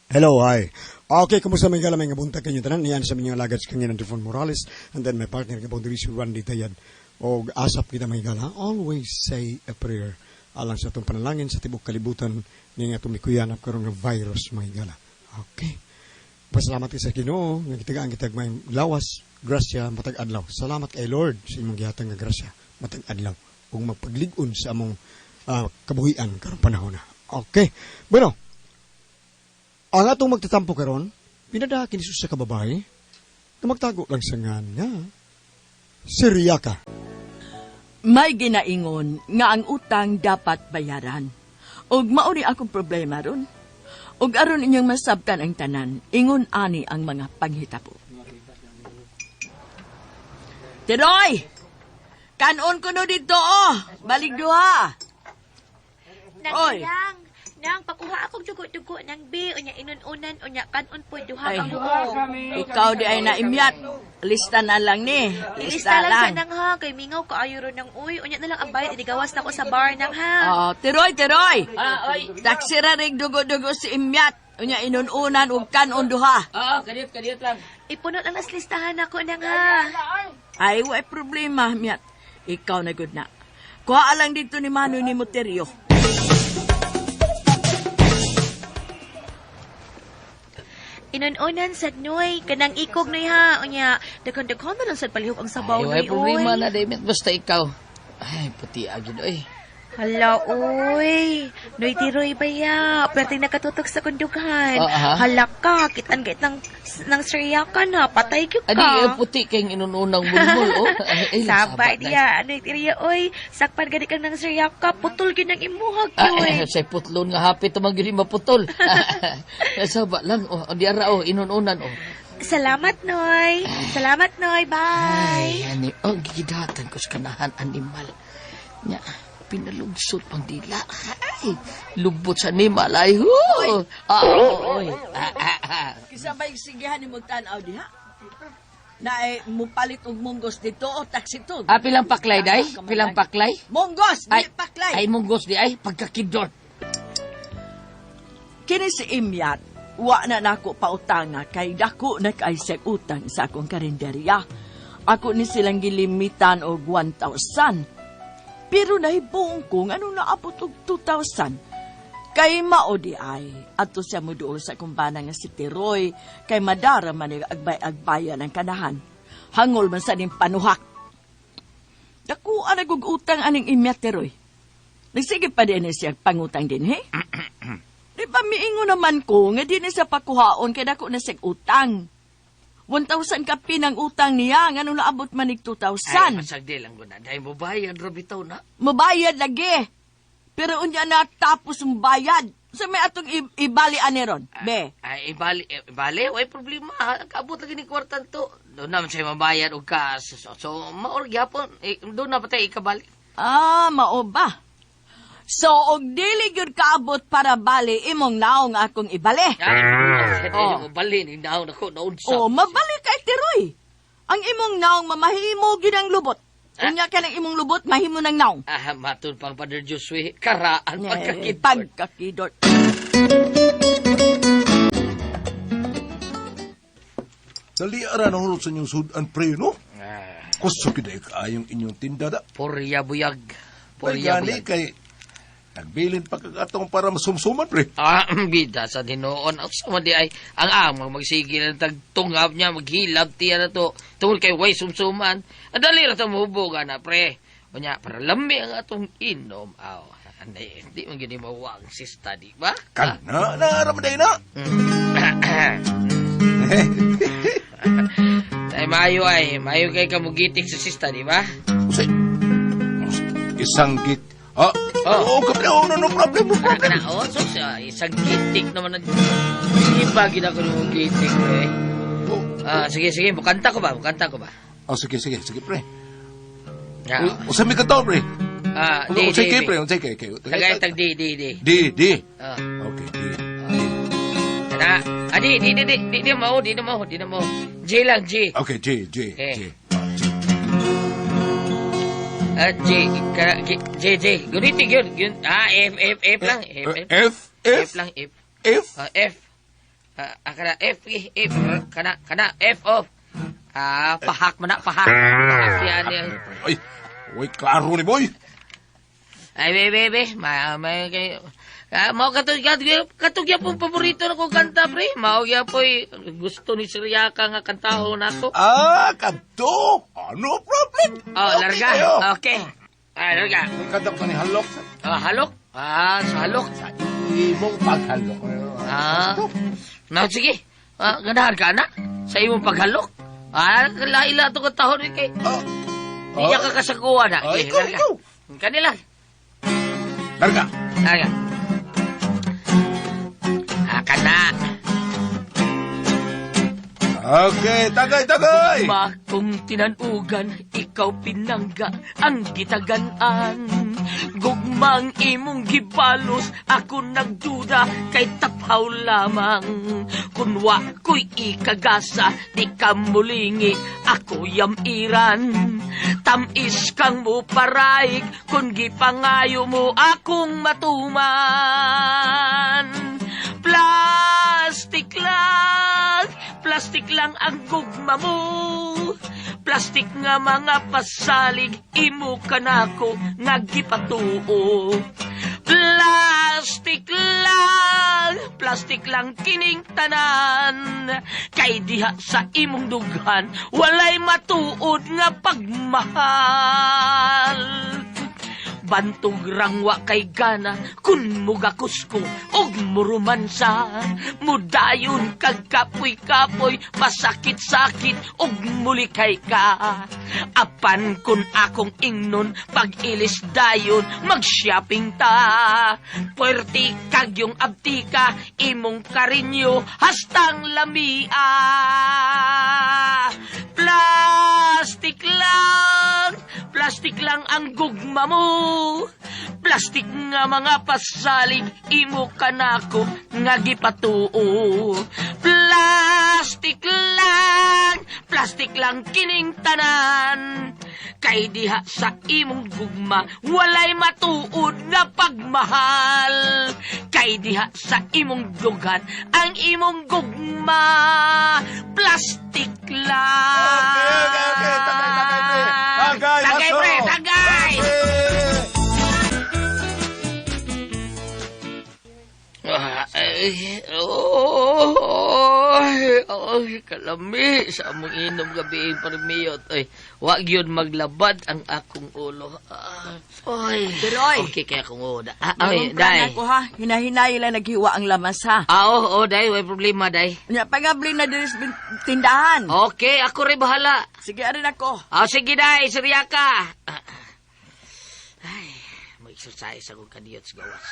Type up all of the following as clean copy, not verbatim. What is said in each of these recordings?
Hello, hi. Okay, kumusta may galamay nga buntag kanyo tanan? Niyan sa minyong lagad sa kanya ng Devon Morales and then my partner nga Bondirisu Randy Tayad. O asap kita may gala, always say a prayer. Alang sa itong panalangin sa tibok kalibutan ni nga tumikuyanap karon ng virus may gala. Okay. Pasalamat sa Ginoo nga kitagaan kitag may lawas, grasya, matag adlaw. Salamat kay Lord sa imong gihatag nga grasya, matag adlaw ug magpaglig-on sa among kabuhian karon panahon na. Okay. Bueno, ang atong magtatampo karon, pinadakin ni Jesus sa kababae na magtago lang sa nga Seryaka. May ginaingon nga ang utang dapat bayaran. Og mauni akong problema ron. Og aron inyong masabtan ang tanan, ingon ani ang mga panghitabo. Tiroy! Kanon ko no dito, oh! Balik duha! Oy! Nang pakuha akong dugo-dugo ng B, unya inununan, unya kanon po duha Ay, ang buo. ikaw di ay naimyat. Lista na lang ni. Ilista lang sa nang ha, kay mingaw ka ayuro ng uy, unya na lang ang bayad, inigawas na ko sa bar nang ha. Oh, Tiroy! Oy! Taksira ring dugo-dugo si imyat. Unya inununan ug kanon duha. Kadiyot lang. Ipunot lang as listahan ako nang ha. Ay, way problema, miyat. Ikaw na good na. Kuha lang dito ni Manoy ni Moterio. Inununan sad noy, kanang ikog noy ha, unya daghang-daghang na lang sad palihog ang sabaw Ay, noy problema uy. na, David. Basta ikaw. Ay, puti agad, oy. Hala, uy. Noy tiroy baya. Perti nakatutok sa kundugan. Aha. Hala ka, kitan-git ng Seryaka na. Patay kyuk ka. Adi, puti kayong inununang bulbul, oh. Ay, Sabay diya. Noy tiroy, uy. Sakpan gani kang ng Seryaka. Putol gyud ang imuhag, Ay, uy. say putlon nga hapit tumang yun maputol. Saba lang, oh. Di ara, oh. Inununan, oh. Salamat, Noy. Salamat, Noy. Bye. Ay, ani, oh, gigidatan ko sa kanahan animal. Nya, pinalugsot pang dila. Ay, lubot sa animal. Ay, ho! Oy. Kisabay sigihan ni Mugtanaw diha. Na ay mupalit og munggos dito o taksitog. Pilang paklay, day? Pilang paklay? Munggos, di Ay, paklay. Ay, munggos di ay, pagkakidot. Kini si Imyat, wa na nako pautanga kay dako na kay seg utang sa akong karinderya. Ako ni silang gilimitan og 1,000. Pero nahibuong ko nga nung naabot og 2,000. Kay mao di ay, ato siya mo doon sa kumpana nga si Tiroy, kay madara man ang agbay-agbayan ang kanahan. Hangol man sa ning panuhak. Dakuan nagugutang aning imya Tiroy. Nagsige pa din siya pangutang din, he? Di ba miingo naman ko nga di na siya pakuhaon kay dako na siya utang. 1,000 ka pinang utang niya nga nung naabot man ig 2,000. Ay, masagdi lang ko na. Dahil mo bayan, Robitaw na. Mabayad lagi. Pero unya na tapos ang bayad. Sa may atong ibali ani ron, be. Ay, ibali, way problema. Kaabot lagi ni kwartan to. Doon naman siya mabayad o kas. So maor gyapon. Doon na patay ikabali. Mao ba? So, og dili gyud kaabot para bali imong naong akong ibali. Ay, Oh. mo bali ni daon ako naunsa. O, mabali kay Tiroy. Ang imong naong mamahimo gyud ang lubot. Unya ka ng imong lubot, mahimo ng naong. Matun pang Father Joshua. Karaan pagkakidot. Pagkakidot. Dali ara na hulot sa inyong sudan pre, no? Kusto kiday kaayong inyong tinda da. Porya buyag. Pwede Porya gani buyag. kay nagbilin pa kagatong para masumsuman pre. Bida sa dinoon. Ang sama di ay, ang amang magsigil ng tagtungab niya, maghilab tiya na to. Tungkol kay way sumsuman. Adali ra ta mahubuga na, pre. O niya, para lami ang atong inom. Hindi mo gini mawang sista, di ba? Kana naaraman na. Ay, mayo kay kamugitik sa sista, di ba? Usay. Isang git. Oo, no problem. So siya, isang gitik naman na. Iba gina ko yung gitik, pre. Sige, bukanta ko ba? Sige pre. Yeah. Usay mi kataw pre. Di. Usay kay pre, usay kay. Tagay tag di. Di. Okay, di. Di mo. J lang, J. Okay, J. J. Gunitig yun. F lang. F? F lang, F. F? F. Kana kana F off. Pahak man na, pahak. Pahak yan. Ay, uy, klaro ni boy. Ay, bebe, may kayo. Mao katugya pong paborito na ko kanta, pre. Mao ya po gusto ni Seryaka nga kantahon ako. Kanto. No problem. Oh, larga. kayo. Okay. Ay, larga. May kanta ko ni halok. Halok? Sa halok. Sa imong paghalok. Sige. Ganahan ka na? Sa imong paghalok? Laila ito katahon ni kay. Hindi niya kakasaguan na. Ay, Okay, larga. ikaw. Kanila. Larga. Larga. Kana. Okay, tagay. Makong tinanugan, ikaw pinangga ang gitaganaan. Gugmang imong gibalos, ako nagduda kay taphaw lamang. Kunwa ko'y ikagasa, di ka mulingi, ako yamiran. Tamis kang mo paraig, kung gipangayo mo akong matuman. Plastik lang ang gugma mo. Plastik nga mga pasalig, imo kanako nga gipatuo. Plastik lang kining tanan. Kay diha sa imong dughan, walay matuod nga pagmahal. Bantog rangwa kay gana, kun mugakos ko, og murumansa. Mudayon kag kapoy-kapoy, masakit-sakit, og mulikay ka. Apan kun akong ingnon, pag ilis dayon, mag-shopping ta. Puerti kag yung abtika, imong karinyo, hastang lamia. Plastik lang ang gugma mo. Plastik nga mga pasalig, imo kanako nga gipatuo. Plastik lang kining tanan. Kay diha sa imong gugma, walay matuod na pagmahal. Kay diha sa imong dugan, ang imong gugma, plastik lang. Okay. Tagay, Pre. Tagay! Kalami sa among inom gabi parmiyot. Wag yun maglabad ang akong ulo. Deroy. Okay kaya akong uda. Dai. Ako ha, hinahinay lang naghiwa ang lamas ha. Oo, day, may problema, day. Pangabli na din sa tindahan. Okay, ako rin bahala. Sige, arin ako. Sige, day, Seryaka. Mag-exercise ako kaniyot sa gawas.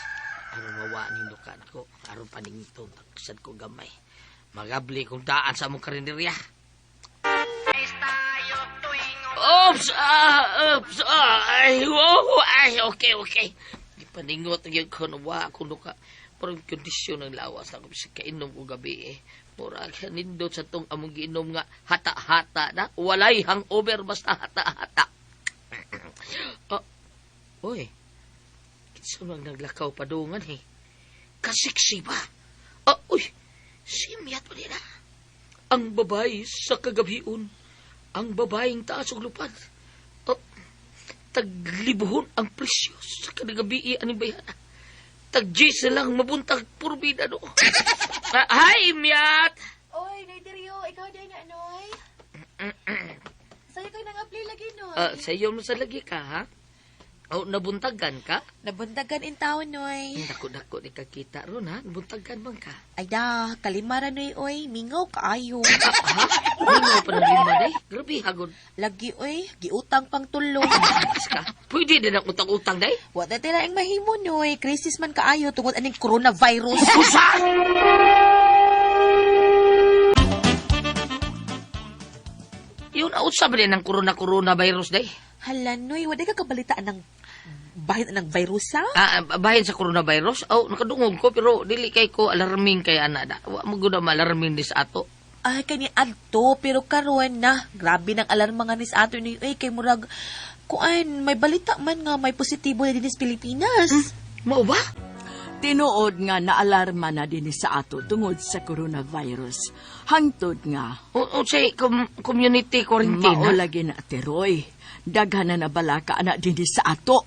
Aron mawaan hindo ka na ko. Aron paningitong taksad ko gamay. Magabli kung daan sa mong karinderya. Oops! Okay. Ipaningot ang yung kunawa kuno ka. Parang kondisyon ng lawas na kung kainom ko gabi Mura ka nindot sa tong among giinom nga hata-hata na. Walay hangover basta hata-hata. Oy. Kitsa nang naglakaw padungan Kasiksi ba? Simyat pa nila. Ang babae sa kagabion. Ang babaeng taas og lupad. Taglibuhon ang presyo sa kanagabi aning bayana. Tag-G lang mabuntag purbida no. Hi, Miat! Oy, Noiderio, ikaw din na, Noy. Sa'yo kayo nang-apply lagi, Noy. Sa'yo mo sa lagi ka, ha? Nabuntagan ka? Nabuntagan in taon, Noy. Dako-dako ni kakita ron, ha? Nabuntagan man ka. Ay da, kalimaran, Noy, oy. Mingaw kaayo. Ha? Mingaw pa ng lima, day? Grabe, hagod. Lagi, oy. Giutang pang tulong. Ka. Pwede din ang utang-utang, day? Wala tila ang mahimo, Noy. Krisis man kaayo tungod aning coronavirus. Usa! Yun, utsa ba din ang coronavirus, day? Hala, Noy. Wala ka kabalitaan ng bahin ng virus, ha? Bahin sa coronavirus? Nakadungog ko, pero dili kay ko alarming kay anada. Wa mo gud malarming dis ato. Ay, kani adto, pero karuan na. Grabe ng alarma nga ni sa ato ni, kay murag, kuan, may balita man nga may positibo na din sa Pilipinas. Mao ba? Tinuod nga naalarma na din sa ato tungod sa coronavirus. Hangtod nga, Unsay community quarantine? mao lagi na tiroy. Daghan na nabalaka na din sa ato.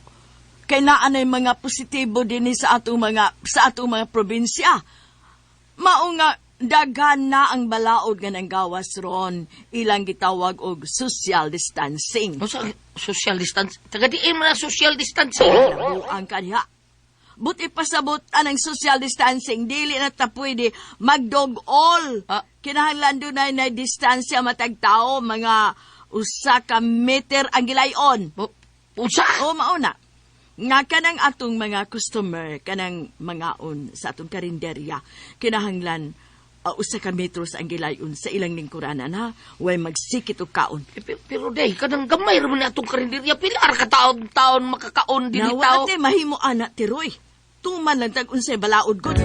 Kay naanay mga positibo din sa atong mga probinsya. Mao nga daghan na ang balaod nga ng gawas ron, ilang gitawag og social distancing. Unsa social distance? Taga diin man ang social distancing. Nabuang kaniha. Buti pasabot anang social distancing, dili na ta pwede magdog all. Ah. Kinahanglan doon na distansya matag tao, mga 1 meter ang gilayon. Unsa? O mauna. Nga kanang atong mga customer, kanang mga sa atong karinderya, kinahanglan 1 metros ang gilayon sa ilang lingkuranan ha. Way magsikit og kaon. Pero day, kanang gamay raman na itong karinderya. Pilar ka taon makakaon din Nawa tao. ate mahimo ana tiroy. Tuman lang tag unsay balaod gud.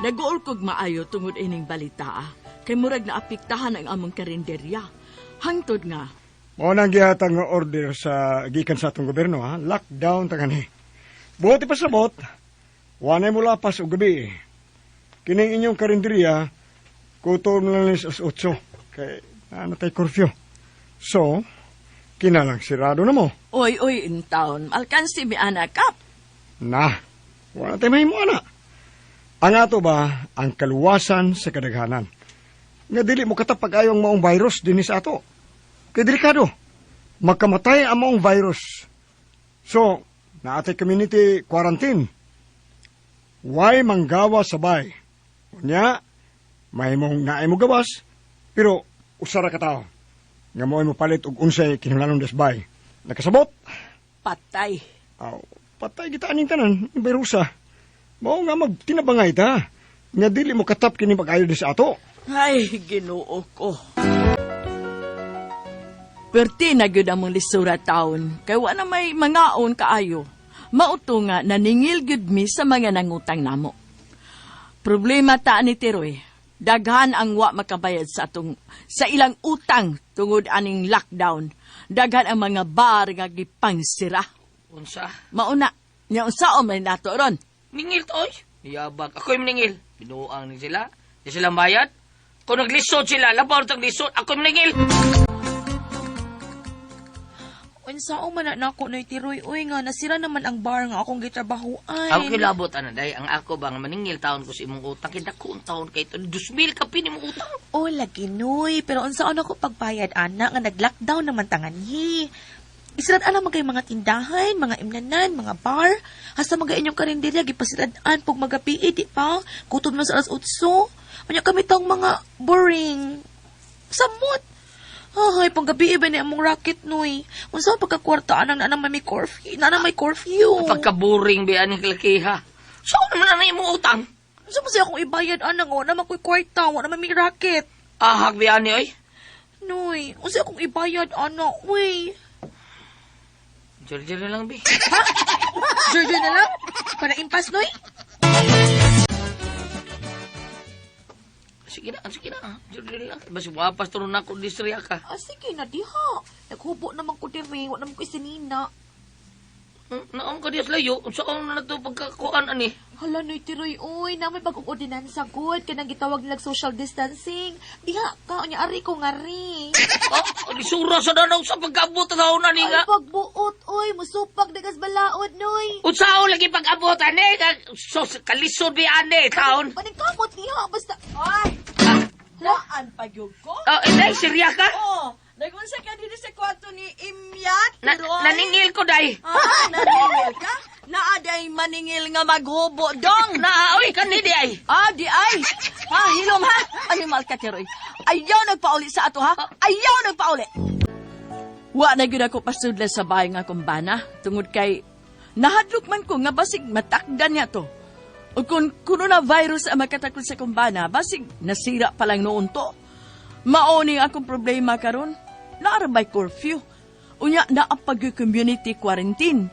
Nag-uol kog maayo tungod ining balita. Kay murag na apektahan ang among karinderya. Hangtod nga, Mao nang gihatag nga order sa gikan sa atong gobyerno ha. Lockdown ta kani. Buti pa sabot. Wanay mo lapas og gabi. Kining inyong karinderya kutom lang sa 8 kay ano tay curfew. So, kinalang sirado na mo. oy in town, alkansi mi anak kap. Na, wala tayo mahimo ana. Ang ato ba ang kaluwasan sa kadaghanan. Nga dili mo katapag ayong maong virus din sa ato. Kay delikado. Magkamatay ang maong virus. So, naatay community quarantine. Why manggawa sabay? Unya, mahimong naay mo gawas, pero usara ka tao. Nga mo palit og unsay kinahanglan desbay. Nakasabot? Patay. Aw, patay kita aning tanan, yung virusa. Mao nga magtinabangay ta. Nga dili mo katap kini pag-ayo di sa ato. Ay, Ginoo ko. Perti na gyud among lisura taon, kay wa na may mangaon kaayo. Mauto nga naningil gyud mi sa mga nangutang namo. Problema ta ni Tiroy, daghan ang wa makabayad sa ilang utang tungod aning lockdown. Daghan ang mga bar nga gipangsira. Unsa? Mauna, nya unsaon man nato ron? Ningil to, oy. Yabag. Ako'y maningil. Binuang ni sila. Di sila bayad. Kung naglisod sila, labaw tang lisod. Ako'y maningil. Unsao man na ako noy tiroy uy nga nasira naman ang bar nga akong gitrabahoan. Ako kilabot, day. Ang ako ba nga maningil taon ko sa imong utang. Kaya kung taon kay ito. 2,000 ka pin imong utang. O lagi noy, pero unsaon ako pagbayad ana nga nag-lockdown naman tangan hi. Isirad-an naman kay mga tindahan, mga imnanan, mga bar. Hasta mga inyong karinderya, gipasirad-an pag magabi, di pa? Kutob na sa alas 8. Manya kami tang mga boring. Samot. Ay, panggabi iba na among racket, noy. Unsa pagkakwartaan ang nanang may curfew? Nanang may curfew. Pagkaburing ba yan lakiha. Saan naman na imong utang? Unsa mo siya akong ibayad, anang o, naman ko'y kwarta, wala naman may racket. Ahag ba yan, oy? Noy, unsa akong ibayad, ano, uy. Jor-jor na lang, be. Jojo na lang? Para impas, noy? Sige na. Jor-jor na lang. Basi wapas turun ako di Seryaka. Sige na, diha. Naghubo naman ko diri, wala naman ko isinina. Naam ka diya sa layo. Saan na ito pagkakuan, ani? Hala, noy tiroy, uy, na may bagong ordinansa good, kanang gitawag nilang social distancing. Diha ka, nya ari ko nga ri. Lisura sa danaw sa pagkaabot na taon, ani nga. Ay, pagbuot, uy, musupag dagas balaod, noy. Unsao lagi pag-abot, ani? So, kalisod ba, ani, taon? Paningkamot diha, basta. Ay! Laan pagyog ko? Inday, Seryaka? Oh, nagunsa ka dito sa kwarto ni Imyat, Tiroy? Naningil ko, day. Naningil ka? Naaday maningil nga maghubo dong. Naaoy ka ni, di ay. Di ay. Hilom ha? Animal ka, Tiroy. Ayaw nagpauli sa ato ha? Ayaw nagpauli. Wa na gyud ako pasudla sa bahay nga kumbana. Tungod kay nahadlok man ko nga basig matakdan niya to. O kung coronavirus ang makatakot sa kumbana, basig nasira pa lang noon to. Maoni akong problema karon. Naarabay curfew. Unya na ang pag-community quarantine.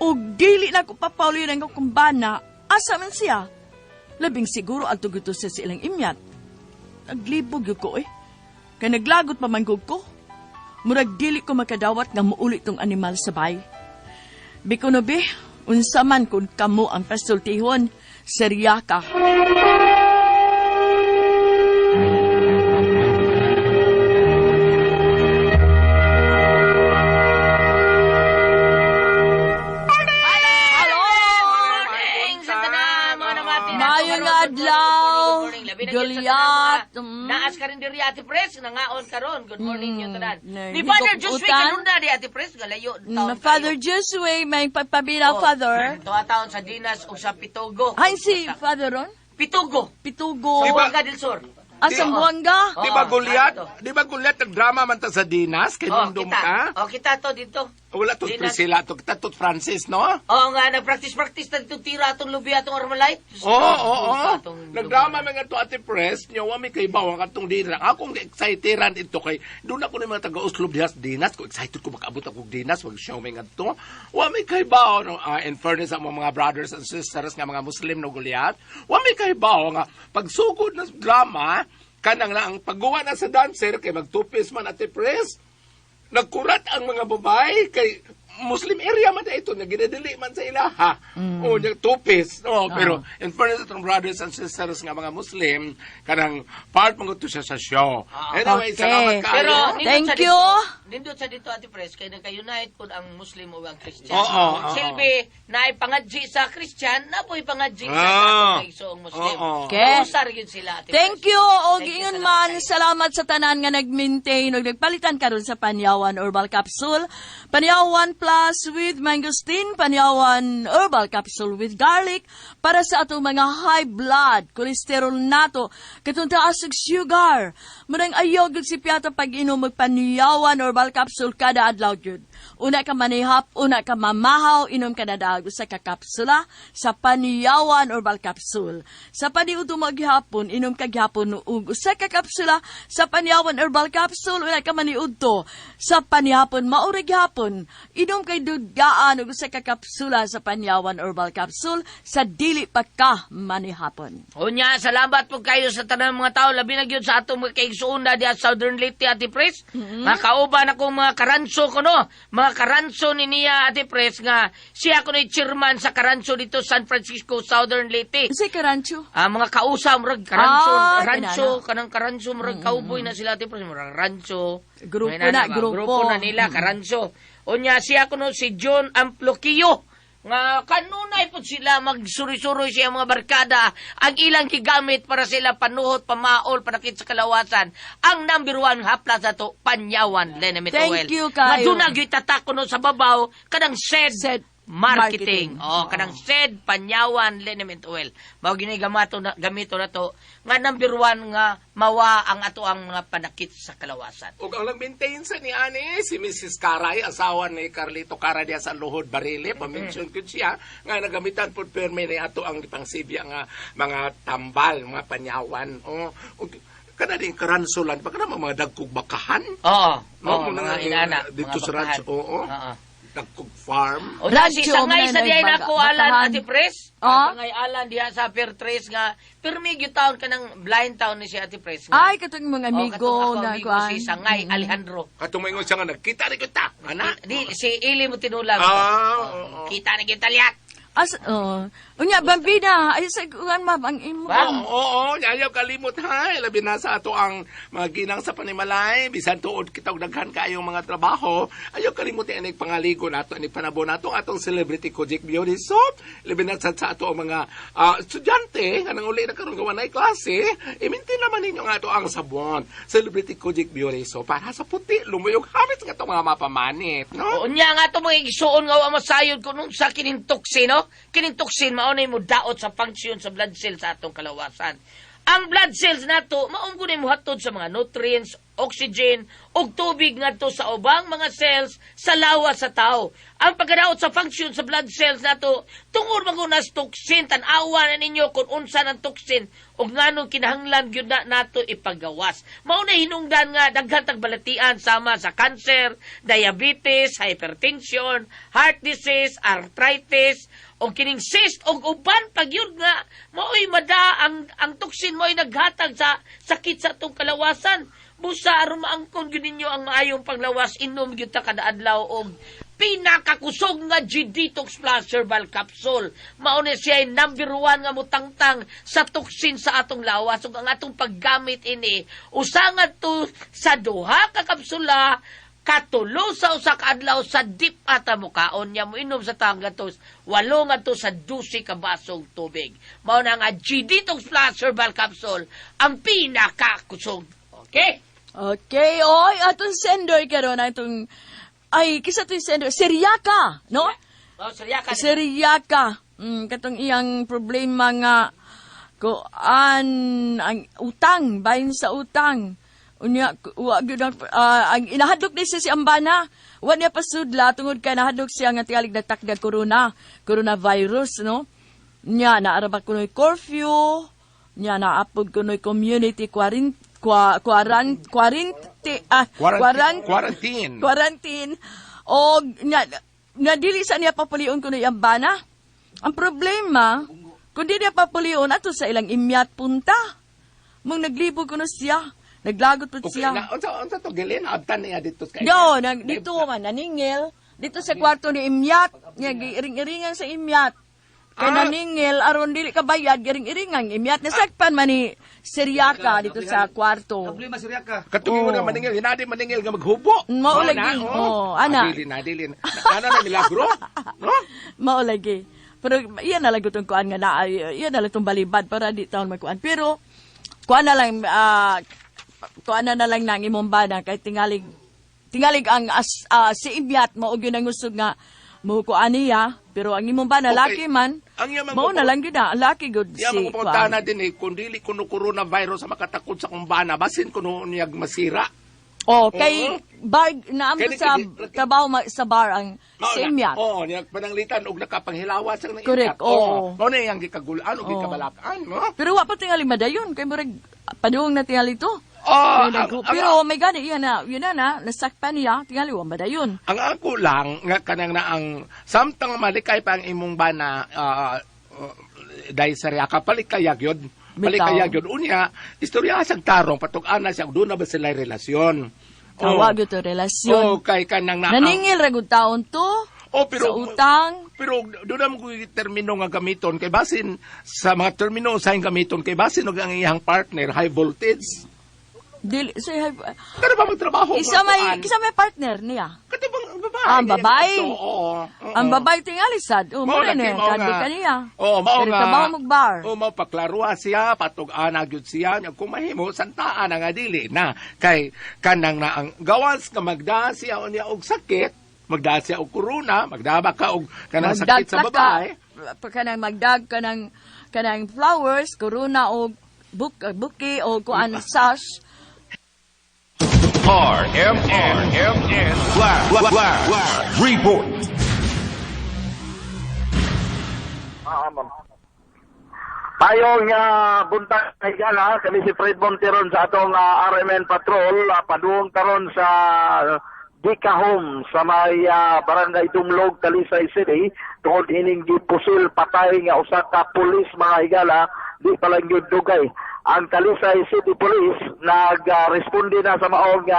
O dili na ko papauli ng kumbana, asa man siya. Labing siguro alto gito sa silang imyat. Naglibog yun ko Kaya naglagot pa man ko. Murag dili ko makadawat nga muuli tong animal sa bay. Biko no be, Unsa man kung kamo ang pasultihon, Seryaka. Mayong adlaw, Goliath. Naas ka rin diri Ate Pres, nangaon karon. Good morning yung tanan. Ni Hindi Father ko Joshua utan. kanunda di Ate Pres, galayo Father Joshua, may pagpabila, Father. Tuwa taon sa Dinas o sa Pitugo. Ay, si Father Ron? Pitugo. Pitugo. Sa Buanga del Sur. Asang buwangga? Di ba Oo, Goliath? sakto. Di ba Goliath nagdrama man ta sa Dinas? Kay Nundum ka? Kita to dito. Wala to Dinas. Priscilla to. Kita to Francis, no? Oo nga, nag-practice na itong tira atong lubi atong Armalite. Oo. Nagdrama man nga to Ate Pres, niya wami kay bawang katong Dinas. Akong exciteran ito kay doon ako ni mga taga-Oslo Dinas. Ko excited ko makaabot ako Dinas, wag show man nga to. Wami kay bawang, in fairness sa mga brothers and sisters nga mga Muslim no Goliath. Wami kay bawang nga pagsugod na drama, kanang na ang paggawa na sa dancer kay magtupis man Ate Pres. Nagkurat ang mga babae kay Muslim area man ito, naginadili man sa ilaha. O, tupis. No, pero in fairness itong brothers and sisters nga mga Muslim, kanang part mo to siya sa show. Anyway, Okay. salamat ka. Pero, Thank you. Nindot sa dito, Ate Pres, kaya nagka-unite po ang Muslim o ang Christian. Oo. Silbi, na ipangadji sa Christian, na po ipangadji sa Ah. katong Muslim. Oo. Okay. Usar yun sila, Ate Thank Pres. you, o Thank you, giingon salamat man, kayo. salamat sa tanan nga nag-maintain o nagpalitan karon sa Panyawan Herbal Capsule. Panyawan Plus with mangosteen, Panyawan Herbal Capsule with garlic para sa atong mga high blood, cholesterol nato, katong taas og sugar. Murang ayaw gud si Piata pag inom og Panyawan Herbal Capsule kada adlaw gyud. Una ka manihap, una ka mamahaw, inom ka na dag sa kakapsula sa Panyawan Herbal Capsule. Sa paniudto maghapon, inom ka gyapon og usa ka kapsula sa Panyawan Herbal Capsule. Una ka maniudto sa panihapon maurag hapon, inom kay dugaan og usa ka kapsula sa Panyawan Herbal Capsule sa dili pa ka manihapon. Unya, salamat po kayo sa tanang mga tao. Labi na gyud sa atong mga kaigsuunda di at Southern Leyte, Ate Pres. Nga kauban akong mga karanso ko, no? Mga karanso ni niya, Ate Pres, nga siya ko na chairman sa karanso dito San Francisco, Southern Leyte. Usa ka rancho? Mga kausa, murag karanso, rancho, kinala. kanang karanso, murag cowboy na sila, Ate Pres, murag rancho. Grupo May na, ba? grupo. Grupo na nila, karanso. Unya, siya ko no, si John Amploquillo. Nga kanunay po sila magsuri-suri siya mga barkada ang ilang gigamit para sila panuhot, pamaol, panakit sa kalawasan. Ang number one hapla sa to, Panyawan Liniment Oil. Thank you, kayo. Nga doon nagitatak no sa babaw, kadang said marketing. Kanang said Panyawan Liniment Oil. Mao gini gamito na to nga number one nga mawa ang ato ang mga panakit sa kalawasan. Ug ang nag-maintain sa ni Ani, si Mrs. Caray, asawa ni Carlito Cara diya sa Luhod Barile, pamention ko siya, nga nagamitan po perme ni ato ang pangsibya nga mga tambal, mga panyawan. Kana din karansolan, pagka mga dagkog bakahan. Oo. Mga inana. dito mga sa rancho, bakahan. oo. Dagkog farm. O na si Rancho, Sangay sa manay, diyan baga- ako alan bakahan. Ate Pres. Sangay alan diha sa Fair Trace nga. Permi gyud taon ka ng blind town ni si Ate Pres. Ay, katong mga amigo katong ako na amigo kuan. si Sangay Alejandro. Katumingon siya nga, nagkita rin ko ta. Ana? Di si Ili mo tinulang. Oo. Kita na kita liat. Unya, bambina, ay sa kuan ma'am, ang imo. Oo, ayaw kalimot ha. Labi na sa ato ang mga ginang sa panimalay. Bisan tuod kita og daghan kayong mga trabaho. Ayaw kalimot yung anig pangaligo nato, anig panabo nato, atong celebrity Kojic Beauty Soap. Labi na sa ato ang mga estudyante, nga nang uli na karoon gawa na klase, imintin naman ninyo nga ato ang sabon. Celebrity Kojic Beauty Soap. Para sa puti, lumuyog habit nga ito mga mapamanit, no? O nya nga to mga igsuon nga wa masayod ko nung sa kinintoksin, no? Kinintoksin maunay mo daot sa function sa blood cells sa atong kalawasan. Ang blood cells nato maun gud mo hatod sa mga nutrients, oxygen ug tubig ngadto sa ubang mga cells sa lawas sa tao. Ang pagkadaot sa function sa blood cells nato tungod magunas toxin tan-awa na ninyo kung unsa ng toxin ug nganong kinahanglan gyud na nato ipagawas. Mao na hinungdan nga daghan tag balatian sama sa cancer, diabetes, hypertension, heart disease, arthritis, o kining cyst o uban pag yun nga mao'y mada ang toxin mo'y naghatag sa sakit sa itong kalawasan. Busa aron maangkon gyud ninyo ang maayong panglawas, inom gyud ta kada adlaw og pinakakusog nga G-Detox Plus Herbal Capsule. Mauna siya ay number 1 nga mutangtang sa toxin sa atong lawas. Ug ang atong paggamit ini, usangan to sa duha ka kapsula, katulo sa usa ka adlaw sa dip ata mukaon niya mo inom sa tanggatos 8 ngadto sa 12 ka basong tubig. Mao na nga G-Detox Plus Herbal Capsule ang pinakakusog. Okay? Okay, oy, atong sender karon atong ay kisa to sender Seryaka, no? Oh, Seryaka. Seryaka. Katong iyang problema nga ang utang, bahin sa utang. Unya wa gyud ang inahadlok ni si Ambana. Wa niya pasudla tungod kay nahadlok siya nga tingalig nagtakdag coronavirus, no? Nya naaraba kunoy curfew, nya naapod kunoy community quarantine. O nya dili sa niya papulion kunoy Ambana. Ang problema, kung di niya papulion ato sa ilang imyat punta. Mong naglibog kuno siya. Naglagot po Okay, siya. unsa to gilin abtan niya dito kay. Yo, dito man naningil. Dito sa kwarto ni Imyat, nga giring-iringan sa Imyat. Kay naningil aron dili ka bayad giring-iringan Imyat nasakpan man ni Seryaka dito sa kwarto. Problema Seryaka. Katungin mo nga maningil, hinadi maningil nga maghubo. Maulagi. Ana. Nadilin. Ana na milagro. No? Maulagi. Pero iyan na lang itong kuan nga na, iyan na lang itong balibad para di taon magkuan. Pero, kuan na lang, kuan na lang nang imong bana kay tingalig ang si Ibyat mo og yun ang gusto nga mo kuan niya pero ang imong bana laki man mao na lang gyud na laki good Diya si mo pupunta na din kung dili kuno coronavirus sa makatakod sa kumbana basin kuno niyag masira. Kay bar naamo sa trabaho sa bar ang si Ibyat. Niyag pananglitan og nakapanghilawas ang Correct, oo. Mao na yang gikagulaan og gikabalakan, no? Pero wa pa tingali madayon kay murag paduong na tingali to. Pero may gani yun na nasakpan niya tingali wa madayon. Ang ako lang nga kanang na ang samtang malikay pa ang imong bana dahil sa Seryaka palikayag yun. Palikayag yun. Unya, istorya sa tarong patug-ana siya doon na ba sila relasyon. Tawag ito relasyon. Kay kanang na naningil ragud taon to. Pero sa utang. Pero doon naman ko termino nga gamiton kay basin sa mga termino sa gamiton kay basin og ang iyang partner high voltage. Dili Kada ba magtrabaho? Kisa may partner niya. Kada bang babae? Ang babae. Oo. Ang babae tingali sad. Mo na ne kadto kaniya. Mao nga. Trabaho magbar. Mao paklaruha siya patug-ana gyud siya kung mahimo santaan nga dili na kay kanang na ang gawas nga magda siya unya og sakit, magda siya og corona, magdaba ka og kanang sakit sa babae. Kanang magdag kanang flowers, corona og buki o kuan sash. RMN Flash Report. Tayong buntag kay gala kami si Fred Monteron sa atong RMN Patrol paduong karon sa Dika Home sa may barangay Dumlog, Talisay City tungod ining gipusil patay nga usa ka pulis mga higala di palang gyud dugay. Ang Talisay City Police nag-responde na sa maong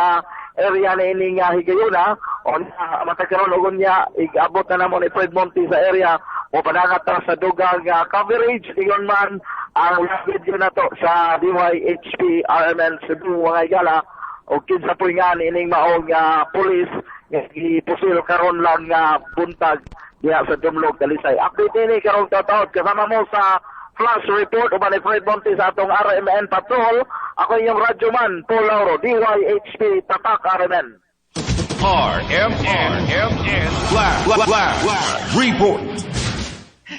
area na ining higayuna o matagkaroon og niya igabot na namon ni Fred Monte sa area o panagat na sa dugang coverage ingon man ang video na to sa DYHP RMN Cebu mga higala o kinsa po nga ining maong police nga ipusil karon lang buntag diha sa Dumlog, Talisay. Update ini karong taon kasama mo sa Flash Report o ni Fred Monte sa atong RMN Patrol. Ako yung radyoman, Paul Lauro, DYHP Tatak RMN. RMN Flash Report.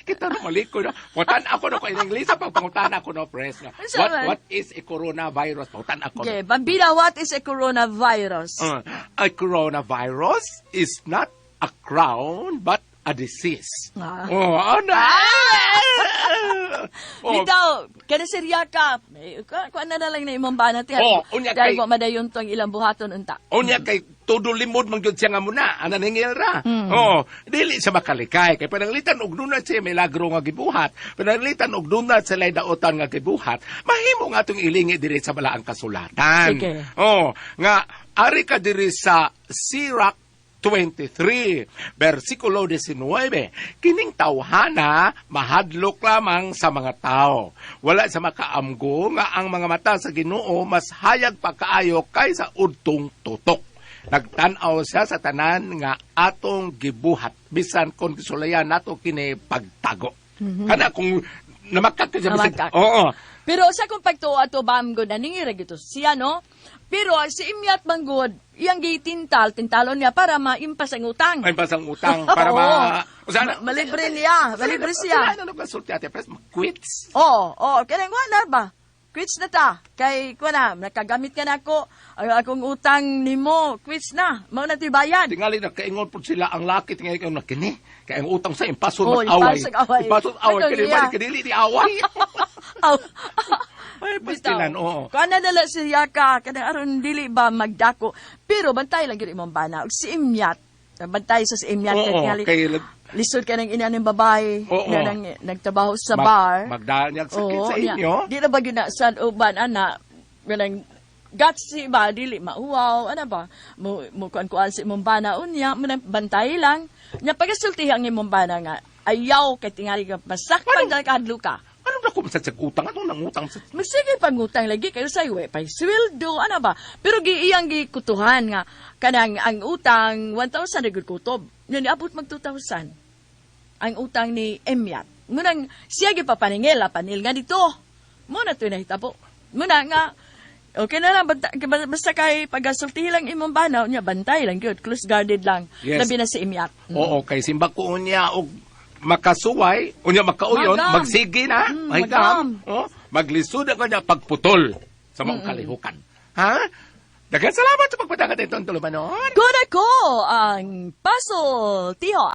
Kita na maliko na. Putan ako na ko in English pagpangutan ako no press. What is a coronavirus? Putan ako. Okay, Bambina, what is a coronavirus? A coronavirus is not a crown but a disease. Bitaw, kana Seryaka. Kuan na lang na imong bana ti. Dahil mo madayon to ang ilang buhaton unta. Unya kay todo limod man gyud siya nga muna, ananingil ra. Dili sa makalikay kay pananglitan og dunat siya milagro nga gibuhat. Pananglitan og dunat sa daotan nga gibuhat. Mahimo nga atong ilingi diri sa balaang kasulatan. Sige. Nga ari ka diri sa Seryaka 23, versikulo 19. Kining tawhana mahadlok lamang sa mga tao. Wala sa makaamgo nga ang mga mata sa Ginoo mas hayag pa kaayo kaysa udtong tutok. Nagtan-aw siya sa tanan nga atong gibuhat bisan kon gisulayan nato kini pagtago. Kana kung namakat ka siya bisan. Namakat. Oo. Pero sa kung pagtuwa to bamgo na ningirag ito siya, no? Pero si Imyat Manggod, iyang tintalon niya para maimpas ang utang. Ay basang utang para Malibre niya, malibre siya. Ano nagkasulti ate pres quits. Oo, kaya wala ba? Quits na ta. Kay, na, nakagamit ka na ako. Akong utang ni mo, quits na. Mao na ito'y bayad. Tingali na kaingon po sila ang laki tingali kayo na kini. Kaya ang utang sa impasod Oo, mag-away. impasod away. Impasod away. Ano Kaya niya? kanili di away. Aw. Ay, pastilan, oo. Kung ano nala si Seryaka, kadang aron dili ba magdako. Pero bantay lang yun imong bana. Si Imyat, bantay sa si Imyat. Oo, kay lisod ka ng ina ng babae Oo. na nagtrabaho sa bar. Magdanyag sakit Oo, sa niya. inyo. Di na ba yun na sa uban, ana, ganang guts si ba, dili mauwaw, ano ba, mo kuan si imong bana, unya, mo bantay lang. Nya pagasulti ang imong bana nga, ayaw kay tingali ka, masakpan dahil kahadlo ka. Anong dako masad utang? Anong nangutang sa... Magsige pangutang lagi kayo sa iwe, pay sweldo, ano ba? Pero iyang gikutuhan nga, kanang ang utang, 1,000 na gud kutob. Yan, abot mag 2,000. Ang utang ni Emyat. Munang siya gipapaningil, panil nga dito. Muna ito nahitabo. Muna nga, okay na lang, basta kay pagasulti lang imong banaw niya, bantay lang yun, close guarded lang. Yes. Labi na si Emyat. Oo, kay simbag ko niya og makasuway, unya makauyon, Magam. magsige na, magam. maglisod ang kanya pagputol sa mga kalihukan. Ha? Daghang salamat sa pagpatangat itong tulumanon. Kuna ko ang puzzle, tiho.